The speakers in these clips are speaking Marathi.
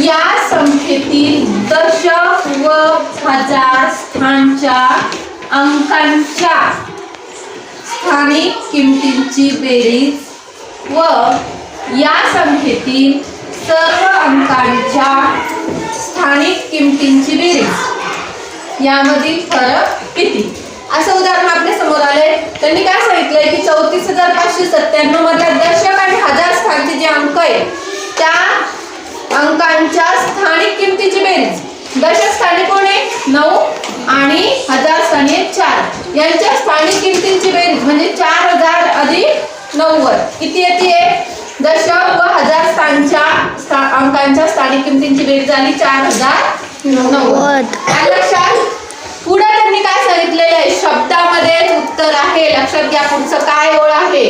या संख्येतील दशक व हजार स्थानच्या अंकांच्या स्थानिक किमतींची बेरीज व या संख्येतील सर्व अंकांच्या स्थानिक किमतींची बेरीज यामधील फरक किती? असं उदाहरण आपल्या समोर आले. त्यांनी काय सांगितलंय की 34,597 मधल्या दशक आणि हजार स्थानचे जे अंक आहेत त्या अंकांच्या स्थानिक किमतीची बेरीज. दशक स्थानी कोण आहे 9 आणि हजार स्थानी 4. यांच्या स्थानिक किमतींची बेरीज म्हणजे 4000 अधिक 90 किती येते? दशक व हजार स्थानच्या अंकांच्या स्थानिक किमतींची बेरीज झाली 4090. लक्षात. पुढे त्यांनी काय सांगितलेलं आहे शब्दामध्ये उत्तर आहे. लक्षात घ्या पुढचं काय ओळ आहे.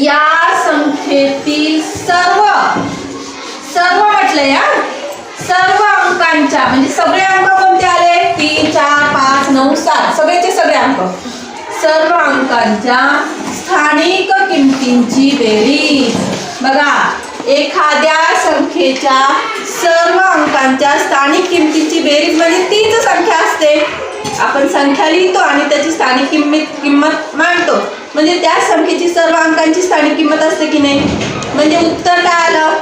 या संख्येतील सर्व म्हटलंय सर्व अंकांच्या म्हणजे सगळे अंक कोणते आले 3 4 5 9 7 सगळेचे सगळे अंक सर्व अंकांच्या स्थानिक किमतींची बेरीज. बघा एखाद्या संख्येच्या सर्व अंकांच्या स्थानिक किमतीची बेरीज म्हणजे तीच संख्या असते. आपण संख्या लिहितो आणि त्याची स्थानिक किंमत मांडतो म्हणजे त्या संख्येची सर्व अंकांची स्थानिक किंमत असते की नाही. म्हणजे उत्तर काय आलं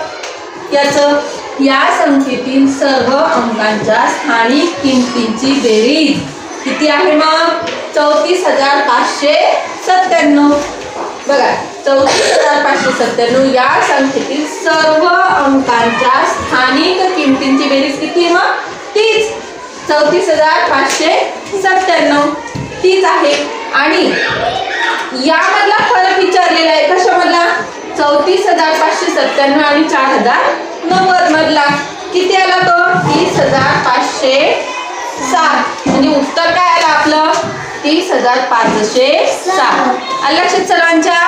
याचं. या संख्येतील सर्व अंकांच्या स्थानिक किमतींची बेरीज किती आहे मग 34,597. बघा 34,597 या संख्येतील सर्व अंकांच्या स्थानिक किमतींची बेरीज किती मग तीच 34,597 तीच आहे. आणि यामधला फरक विचारलेला आहे कशामधला 34,597 आणि 4090 मधला किती आला तो 30,507. म्हणजे उत्तर काय आलं आपलं 30,507. लक्षात सर्वांच्या.